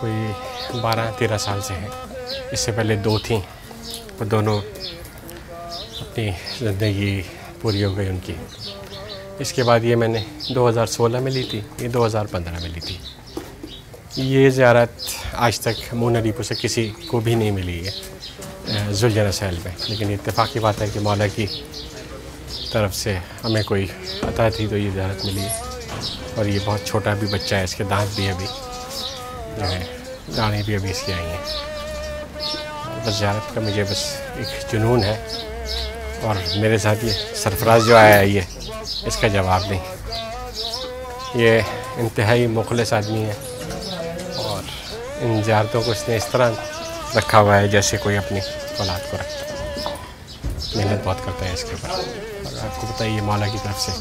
कोई 12-13 साल से हैं। इससे पहले 2 थीं, वो दोनों अपनी ज़िंदगी पूरी हो गई उनकी। इसके बाद ये मैंने 2016 में ली थी, ये 2015 में ली थी। ये ज़ियारत आज तक मून अलीपो से किसी को भी नहीं मिली है जुलझना सहल में, लेकिन इत्तेफाक़ी बात है कि मौला की तरफ से हमें कोई अता थी तो ये ज़ियारत मिली है। और ये बहुत छोटा भी बच्चा है, इसके दांत भी अभी जो है, दाढ़ें भी अभी इसकी आई हैं। बस ज़ियारत का मुझे बस एक जुनून है, और मेरे साथ ये सरफराज जो आया है ये इसका जवाब नहीं। ये इंतहाई मुखलिस आदमी है और इन ज़ियारतों को इसने इस तरह रखा हुआ है जैसे कोई अपनी औलाद को रखता है। मेहनत बहुत करता है इसके ऊपर, और आपको पता है ये मौला की तरफ से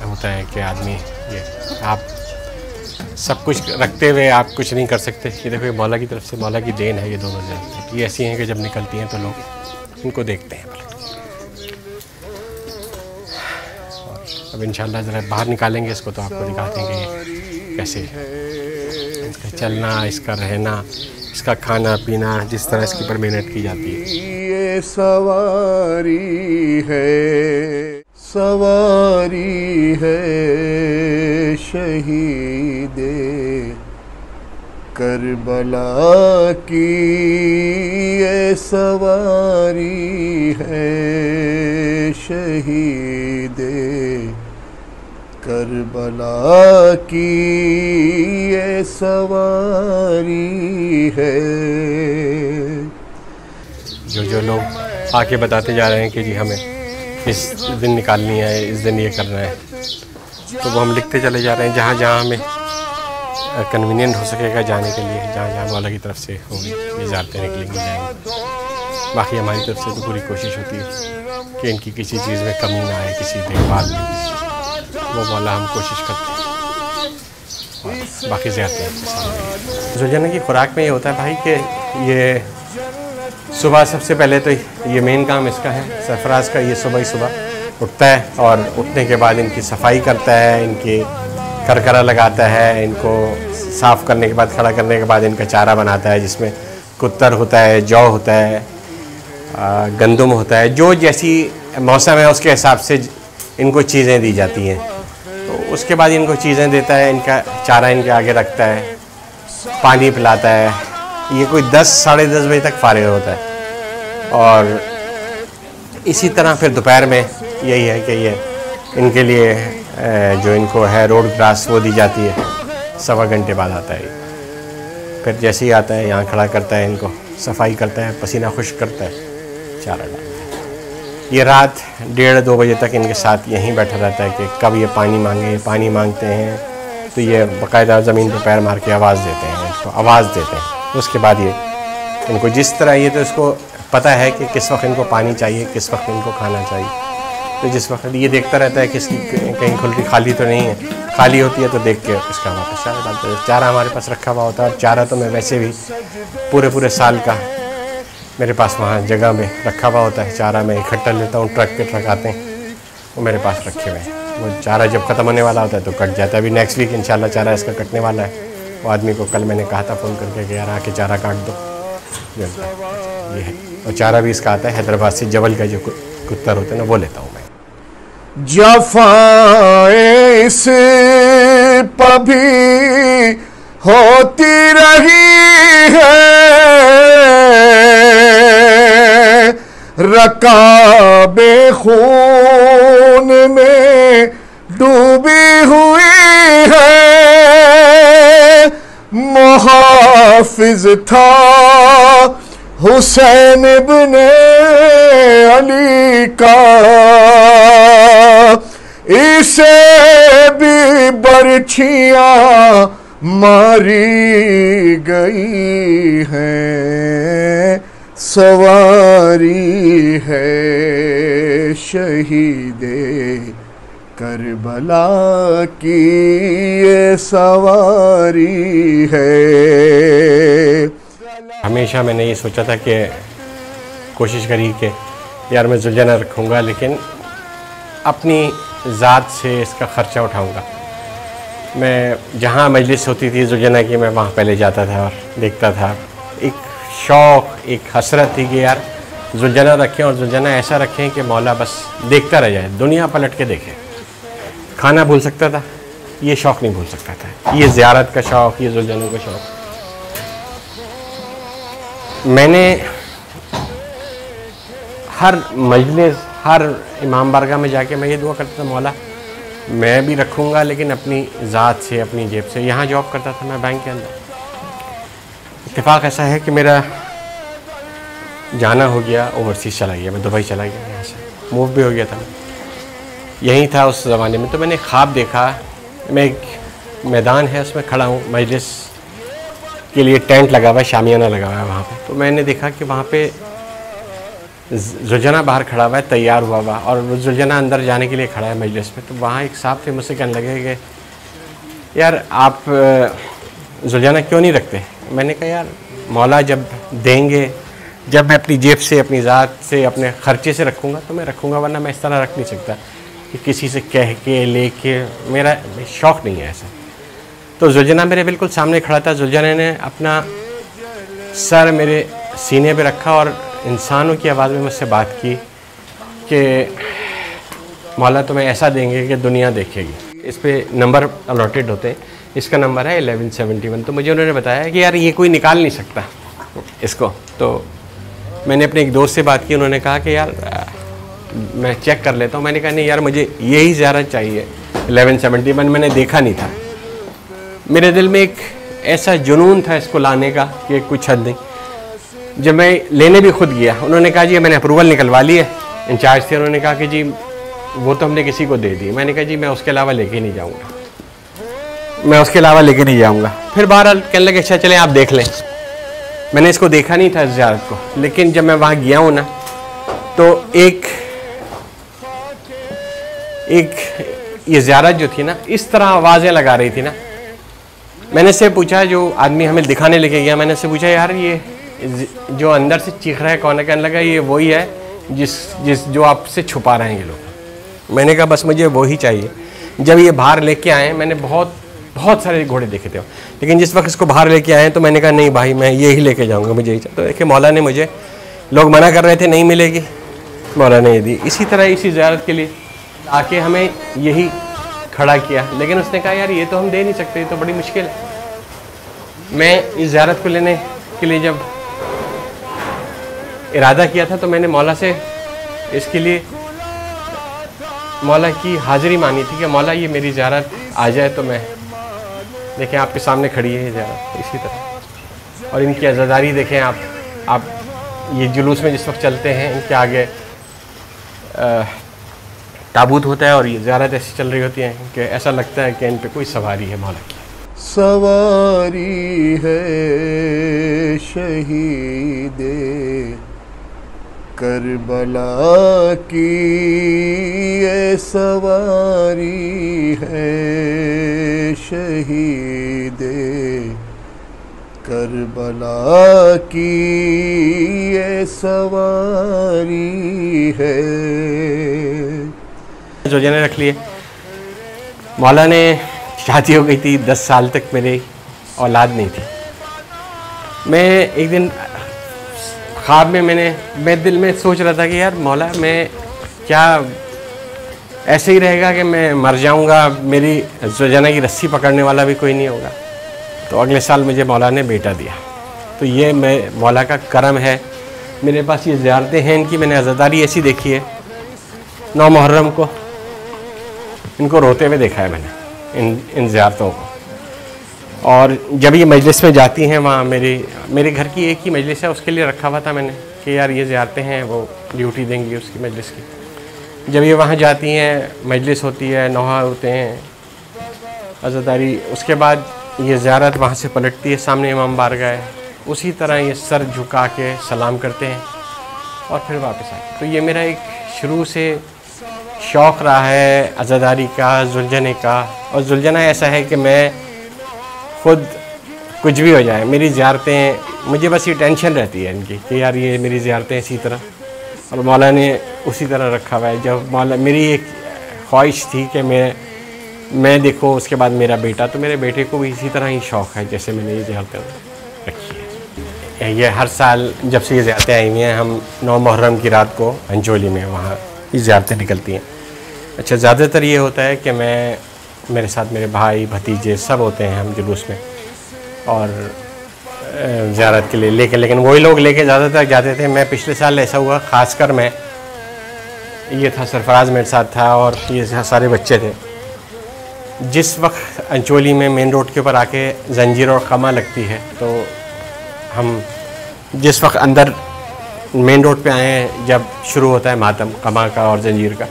होता है कि आदमी ये आप सब कुछ रखते हुए आप कुछ नहीं कर सकते। ये देखो, ये मौला की तरफ से, मौला की देन है ये दोनों ज़ियारतें। ये ऐसी हैं कि जब निकलती हैं तो लोग इनको देखते हैं। और अब इंशाल्लाह ज़रा बाहर निकालेंगे इसको तो आपको दिखाते हैं कि ये कैसे इसका चलना, इसका रहना, इसका खाना पीना, जिस तरह इसके ऊपर मेहनत की जाती है। ये सवारी है, सवारी है शहीदे करबला की, ये सवारी है शहीदे करबला की, ये सवारी है। जो लोग आके बताते जा रहे हैं कि जी हमें इस दिन निकालनी है, इस दिन ये करना है, तो वो हम लिखते चले जा रहे हैं। जहाँ जहाँ हमें कन्वीनियंट हो सकेगा जाने के लिए, जहाँ जहाँ मौला की तरफ से होगी ये ज़ियारतें निकलेंगी, जाएंगी। बाकी हमारी तरफ से तो पूरी कोशिश होती है कि इनकी किसी चीज़ में कमी ना आए, किसी देखभाल में, वो मौला हम कोशिश करते हैं। और बाकी ज़ियारतें जुलझना की खुराक में ये होता है भाई कि ये सुबह सबसे पहले तो ये मेन काम इसका है सरफराज का। ये सुबह ही सुबह उठता है और उठने के बाद इनकी सफाई करता है, इनकी करकरा लगाता है, इनको साफ़ करने के बाद, खड़ा करने के बाद इनका चारा बनाता है, जिसमें कुत्तर होता है, जौ होता है, गंदम होता है। जो जैसी मौसम है उसके हिसाब से इनको चीज़ें दी जाती हैं। तो उसके बाद इनको चीज़ें देता है, इनका चारा इनके आगे रखता है, पानी पिलाता है। ये कोई 10-10:30 बजे तक फारिग होता है। और इसी तरह फिर दोपहर में यही है कि ये इनके लिए जो इनको है रोड ग्रास वो दी जाती है। 1.25 घंटे बाद आता है। फिर जैसे ही आता है यहाँ खड़ा करता है, इनको सफाई करता है, पसीना खुश्क करता है, चारा डालता है। ये रात 1:30-2 बजे तक इनके साथ यहीं बैठा रहता है कि कब ये पानी मांगे। पानी मांगते हैं तो ये बाकायदा ज़मीन पर पैर मार के आवाज़ देते हैं, इनको आवाज़ देते हैं। उसके बाद ये इनको जिस तरह, ये तो इसको पता है कि किस वक्त इनको पानी चाहिए, किस वक्त इनको खाना चाहिए। तो जिस वक्त ये देखता रहता है कि इसकी कहीं खुली खाली तो नहीं है, खाली होती है तो देख के इसका वापस चारा डालते हैं। चारा हमारे पास रखा हुआ होता है, और चारा तो मैं वैसे भी पूरे साल का मेरे पास वहाँ जगह में रखा हुआ होता है। चारा मैं इकट्ठा लेता हूँ, ट्रक के ट्रक आते हैं, वो मेरे पास रखे हुए हैं। वो चारा जब ख़त्म होने वाला होता है तो कट जाता है। अभी नेक्स्ट वीक इंशाल्लाह चारा इसका कटने वाला है। वो आदमी को कल मैंने कहा था फ़ोन करके कि यार आके चारा काट दो, ये है। और चारा भी इसका आता है हैदराबाद से, जबल का जो कुत्तर होते हैं ना, वो लेता हूँ मैं। जफ़ाएं इस पभी होती रही है, रकाबे खून में डूबी हुई है। मुहाफिज था हुसैन इब्ने अली का, इसे भी बरछियां मारी गई हैं। सवारी है शहीदे करबला की, ये सवारी है। हमेशा मैंने ये सोचा था कि कोशिश करी कि यार मैं जुलझना रखूँगा, लेकिन अपनी ज़ात से इसका ख़र्चा उठाऊँगा। मैं जहाँ मजलिस होती थी जुलजना की, मैं वहाँ पहले जाता था और देखता था। एक शौक़, एक हसरत थी कि यार जुलजना रखें और जुलजना ऐसा रखें कि मौला बस देखता रह जाए, दुनिया पलट के देखे। खाना भूल सकता था, ये शौक़ नहीं भूल सकता था। ये ज़ियारत का शौक़, ये जुलजनों का शौक़। मैंने हर मजलिस, हर इमाम बारगाह में जाके मैं ये दुआ करता था, मौला मैं भी रखूँगा लेकिन अपनी ज़ात से, अपनी जेब से। यहाँ जॉब करता था मैं बैंक के अंदर। इत्तेफाक ऐसा है कि मेरा जाना हो गया, ओवरसीज़ चला गया, मैं दुबई चला गया, यहाँ से मूव भी हो गया था। मैं यहीं था उस ज़माने में। तो मैंने ख्वाब देखा, मैं एक मैदान है उसमें खड़ा हूँ, मजलिस के लिए टेंट लगा हुआ है, शामियाना लगा हुआ है वहाँ पे। तो मैंने देखा कि वहाँ पे जुलजना बाहर खड़ा हुआ है, तैयार हुआ हुआ, और वो जुलजना अंदर जाने के लिए खड़ा है मजलिस में। तो वहाँ एक साहब थे, मुझसे कहने लगे कि यार आप जुलजना क्यों नहीं रखते? मैंने कहा यार मौला जब देंगे, जब मैं अपनी जेब से, अपनी ज़ात से, अपने ख़र्चे से रखूँगा तो मैं रखूँगा, वरना मैं इस तरह रख नहीं सकता कि किसी से कह के लेके। मेरा शौक़ नहीं है ऐसा। तो जुलजना मेरे बिल्कुल सामने खड़ा था। जुलजना ने अपना सर मेरे सीने पे रखा और इंसानों की आवाज़ में मुझसे बात की कि मौला तुम्हें ऐसा देंगे कि दुनिया देखेगी। इस पे नंबर अलॉटेड होते हैं। इसका नंबर है 1171। तो मुझे उन्होंने बताया कि यार ये कोई निकाल नहीं सकता इसको। तो मैंने अपने एक दोस्त से बात की, उन्होंने कहा कि यार मैं चेक कर लेता हूँ। मैंने कहा नहीं यार मुझे यही ज़ियारत चाहिए 1171। मैंने देखा नहीं था, मेरे दिल में एक ऐसा जुनून था इसको लाने का कि कुछ हद नहीं। जब मैं लेने भी खुद गया, उन्होंने कहा जी मैंने अप्रूवल निकलवा ली है। इंचार्ज थे, उन्होंने कहा कि जी वो तो हमने किसी को दे दी। मैंने कहा जी मैं उसके अलावा लेके नहीं जाऊँगा, मैं उसके अलावा लेके नहीं जाऊँगा। फिर बहरहाल कहने लगे अच्छा चलें आप देख लें। मैंने इसको देखा नहीं था इस ज़ियारत को, लेकिन जब मैं वहाँ गया हूँ ना तो एक ये ज़ियारत जो थी ना, इस तरह आवाज़ें लगा रही थी ना। मैंने से पूछा, जो आदमी हमें दिखाने लेके गया, मैंने से पूछा यार ये जो अंदर से चीख रहा है कौन है? कहने लगा ये वही है जिस जो आपसे छुपा रहे हैं ये लोग। मैंने कहा बस मुझे वही चाहिए। जब ये बाहर लेके आए, मैंने बहुत सारे घोड़े देखे थे, लेकिन जिस वक्त इसको बाहर लेके आए तो मैंने कहा नहीं भाई मैं ये ही लेके जाऊँगा, मुझे यही चाहिए। तो देखिए मौला ने मुझे, लोग मना कर रहे थे नहीं मिलेगी, मौला ने ये दी। इसी तरह इसी ज़ियारत के लिए आके हमें यही खड़ा किया, लेकिन उसने कहा यार ये तो हम दे नहीं सकते, ये तो बड़ी मुश्किल है। मैं इस ज़ियारत को लेने के लिए जब इरादा किया था तो मैंने मौला से इसके लिए मौला की हाज़िरी मांगी थी कि मौला ये मेरी ज़ियारत आ जाए तो मैं, देखें आपके सामने खड़ी है ये ज़ियारत इसी तरह। और इनकी अज़ादारी देखें आप ये जुलूस में जिस वक्त चलते हैं, इनके आगे ताबूत होता है और ये ज़ियारत ऐसी चल रही होती है कि ऐसा लगता है कि इन पे कोई सवारी है मौला की। सवारी है शहीदे करबला की, ये सवारी है शहीदे करबला की, ये सवारी है। जुलजना रख लिए। मौला ने शादी हो गई थी, 10 साल तक मेरी औलाद नहीं थी। मैं एक दिन ख्वाब में मैं दिल में सोच रहा था कि यार मौला मैं क्या ऐसे ही रहेगा कि मैं मर जाऊंगा, मेरी जुलजना की रस्सी पकड़ने वाला भी कोई नहीं होगा। तो अगले साल मुझे मौला ने बेटा दिया। तो ये मैं मौला का करम है। मेरे पास ये ज़ियारतें हैं इनकी, मैंने अज़ादारी ऐसी देखी है। 9 मुहर्रम को इनको रोते हुए देखा है मैंने इन ज़ियारतों को। और जब ये मजलिस में जाती हैं, वहाँ मेरे घर की एक ही मजलिस है, उसके लिए रखा हुआ था मैंने कि यार ये ज़ियारतें हैं, वो ड्यूटी देंगी उसकी मजलिस की। जब ये वहाँ जाती हैं, मजलिस होती है, नौहा होते हैं, अज़ादारी, उसके बाद ये ज़ियारत वहाँ से पलटती है, सामने इमाम बारगाह है, उसी तरह ये सर झुका के सलाम करते हैं और फिर वापस आए। तो ये मेरा एक शुरू से शौक़ रहा है अज़ादारी का, जुलझने का। और जुलझना ऐसा है कि मैं ख़ुद कुछ भी हो जाए, मेरी ज़ियारतें, मुझे बस ये टेंशन रहती है इनकी कि यार ये मेरी ज़ियारतें इसी तरह, और मौला ने उसी तरह रखा हुआ है। जब मौला, मेरी एक ख्वाहिश थी कि मैं मैं देखो उसके बाद मेरा बेटा, तो मेरे बेटे को भी इसी तरह ही शौक़ है जैसे मैंने ये ज़ियारतें रखी है। ये हर साल जब से ये ज़ियारतें आई हुई हैं, हम 9 मुहर्रम की रात को अंजोली में वहाँ ये ज़ियारतें निकलती हैं। अच्छा, ज़्यादातर ये होता है कि मेरे साथ मेरे भाई भतीजे सब होते हैं हम जुलूस में, और ज़ियारत के लिए लेकिन वही लोग लेके ज़्यादातर जाते थे। मैं पिछले साल ऐसा हुआ, ख़ासकर मैं, ये था सरफराज मेरे साथ था और ये सारे बच्चे थे। जिस वक्त अंचोली में मेन रोड के ऊपर आके जंजीर और कमा लगती है, तो हम जिस वक्त अंदर मेन रोड पे आए हैं, जब शुरू होता है मातम कमा का और जंजीर का,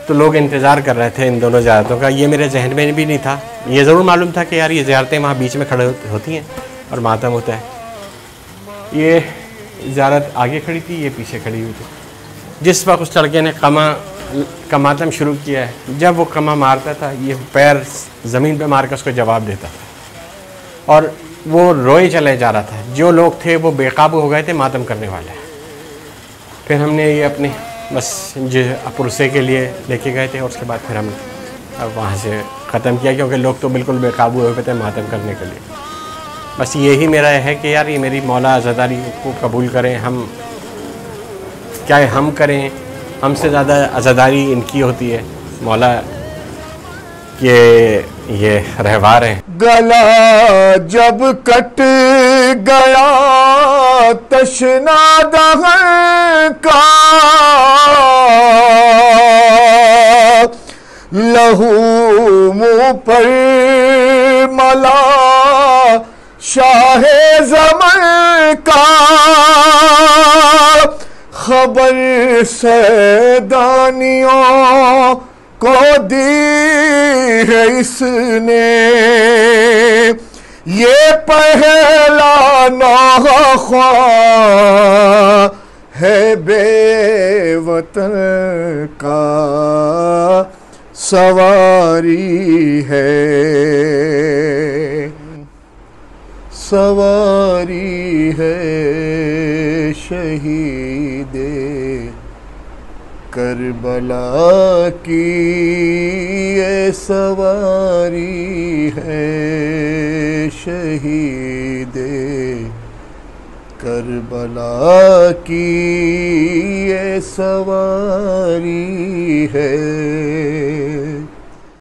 तो लोग इंतज़ार कर रहे थे इन दोनों ज़ियारतों का। ये मेरे जहन में भी नहीं था। ये ज़रूर मालूम था कि यार ये ज़ियारतें वहाँ बीच में खड़े होती हैं और मातम होता है। ये ज़ियारत आगे खड़ी थी, ये पीछे खड़ी हुई थी। जिस वक्त उस लड़के ने का मातम शुरू किया है, जब वो कमा मारता था, ये पैर ज़मीन पे मार कर उसको जवाब देता था और वो रोए चले जा रहा था। जो लोग थे वो बेकाबू हो गए थे मातम करने वाले। फिर हमने ये अपने बस जो पुरसे के लिए लेके गए थे और उसके बाद फिर हम अब वहाँ से ख़त्म किया, क्योंकि लोग तो बिल्कुल बेकाबू हुए थे मातम करने के लिए। बस यही मेरा है कि यार ये मेरी मौला आज़ादारी को कबूल करें। हम क्या हम करें, हमसे ज़्यादा आज़ादारी इनकी होती है। मौला के ये रहवार हैं। गला जब कट गया तशना दहन का, लहू मुँह पर मला शाहे ज़मन का, खबर सैदानियों को दी है इसने, ये पहला नौख़्वा है बेवतन का, सवारी है सवारी है शहीदे करबला की, ये सवारी है शहीदे करबला की, ये सवारी है।